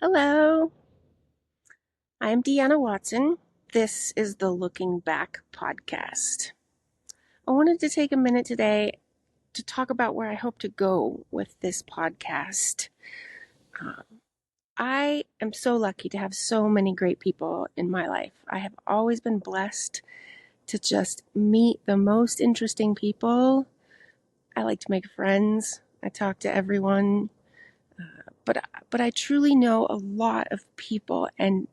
Hello, I'm Deanna Watson. This is the Looking Back podcast. I wanted to take a minute today to talk about where I hope to go with this podcast. Uh, I am so lucky to have so many great people in my life. I have always been blessed to just meet the most interesting people. I like to make friends. I talk to everyone, but I truly know a lot of people, and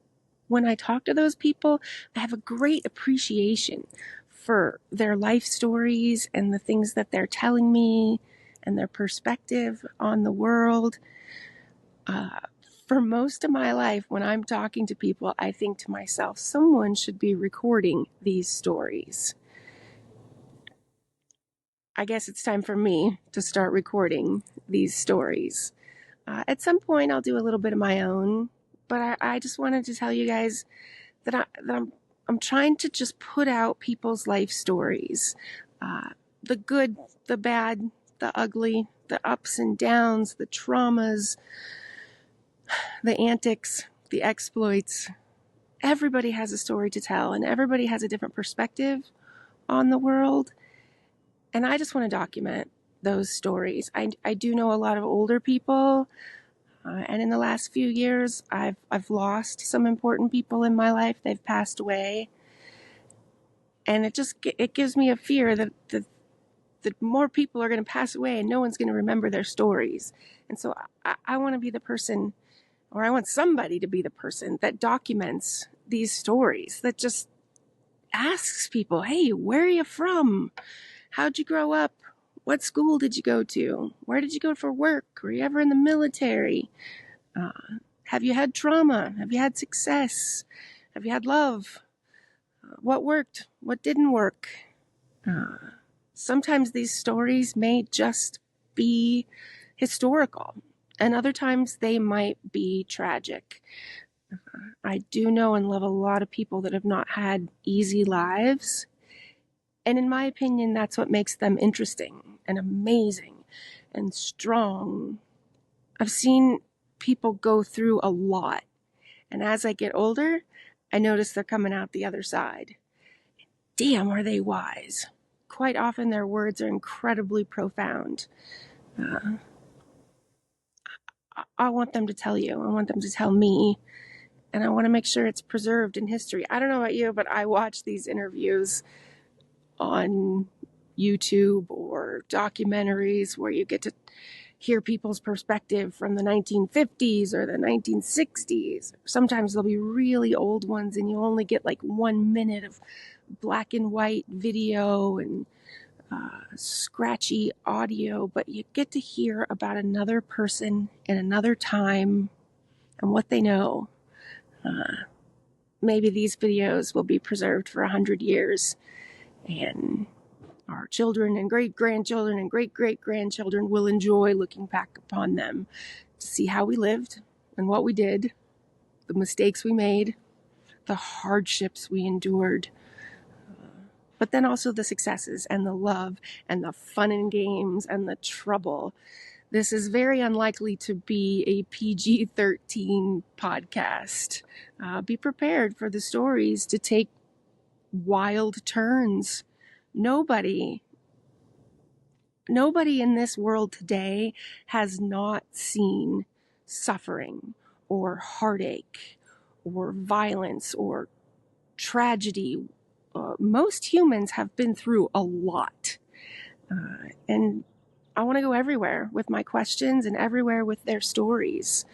when I talk to those people, I have a great appreciation for their life stories and the things that they're telling me and their perspective on the world. Uh, for most of my life, when I'm talking to people, I think to myself, someone should be recording these stories. I guess it's time for me to start recording these stories. At some point, I'll do a little bit of my own, but I just wanted to tell you guys that I'm trying to just put out people's life stories, uh, the good, the bad, the ugly, the ups and downs, the traumas, the antics, the exploits. Everybody has a story to tell, and everybody has a different perspective on the world. And I just want to document those stories. I do know a lot of older people. And in the last few years, I've lost some important people in my life. They've passed away, and it gives me a fear that more people are going to pass away and no one's going to remember their stories. And so I want to be the person, or I want somebody to be the person that documents these stories, that just asks people, hey, where are you from? How'd you grow up? What school did you go to? Where did you go for work? Were you ever in the military? Uh, have you had trauma? Have you had success? Have you had love? What worked? What didn't work? Uh, Sometimes these stories may just be historical, and other times they might be tragic. I do know and love a lot of people that have not had easy lives, and in my opinion, that's what makes them interesting and amazing and strong. I've seen people go through a lot, and as I get older, I notice they're coming out the other side. Damn, are they wise? Quite often, their words are incredibly profound. Uh, I want them to tell you. I want them to tell me. And I want to make sure it's preserved in history. I don't know about you, but I watch these interviews on YouTube or documentaries where you get to hear people's perspective from the 1950s or the 1960s. Sometimes there'll be really old ones and you only get like 1 minute of black and white video and scratchy audio, but you get to hear about another person in another time and what they know. Maybe these videos will be preserved for 100 years, and our children and great grandchildren and great great grandchildren will enjoy looking back upon them to see how we lived and what we did, the mistakes we made, the hardships we endured, but then also the successes and the love and the fun and games and the trouble. This is very unlikely to be a PG-13 podcast. Be prepared for the stories to take wild turns. Nobody, nobody in this world today has not seen suffering or heartache or violence or tragedy. Most humans have been through a lot. And I want to go everywhere with my questions and everywhere with their stories.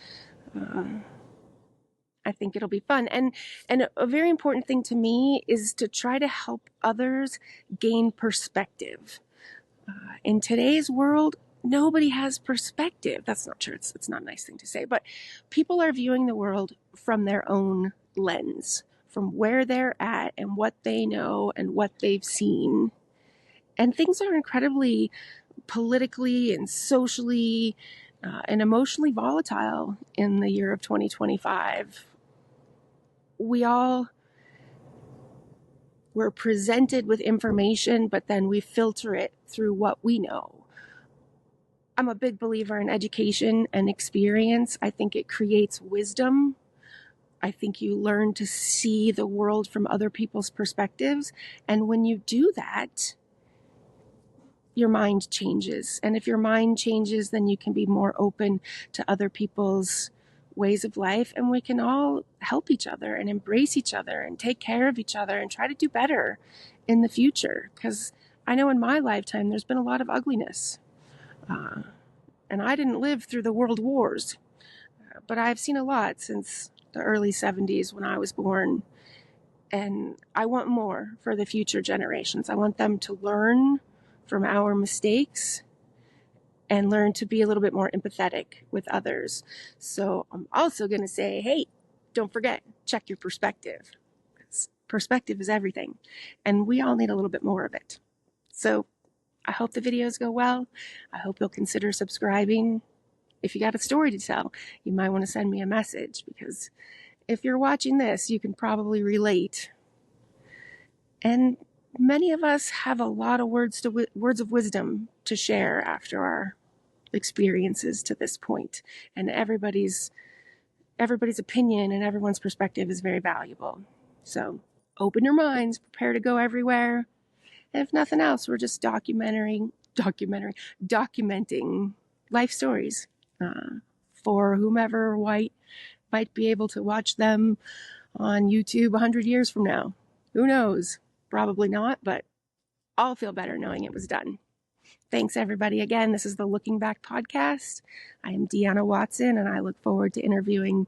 I think it'll be fun. And a very important thing to me is to try to help others gain perspective. In today's world, nobody has perspective. That's not true. It's not a nice thing to say, but people are viewing the world from their own lens, from where they're at and what they know and what they've seen. And things are incredibly politically and socially and emotionally volatile in the year of 2025. We all were presented with information, but then we filter it through what we know. I'm a big believer in education and experience. I think it creates wisdom. I think you learn to see the world from other people's perspectives. And when you do that, your mind changes. And if your mind changes, then you can be more open to other people's ways of life. And we can all help each other and embrace each other and take care of each other and try to do better in the future. Because I know in my lifetime, there's been a lot of ugliness. And I didn't live through the world wars, but I've seen a lot since the early 70s when I was born. And I want more for the future generations. I want them to learn from our mistakes and learn to be a little bit more empathetic with others. So I'm also going to say, hey, don't forget, check your perspective. Perspective is everything. And we all need a little bit more of it. So I hope the videos go well. I hope you'll consider subscribing. If you got a story to tell, you might want to send me a message, because if you're watching this, you can probably relate. And many of us have a lot of words of wisdom to share after our experiences to this point. And everybody's opinion and everyone's perspective is very valuable. So open your minds, prepare to go everywhere. And if nothing else, we're just documenting life stories for whomever might be able to watch them on YouTube 100 years from now. Who knows? Probably not, but I'll feel better knowing it was done. Thanks, everybody. Again, this is the Looking Back podcast. I am Deanna Watson, and I look forward to interviewing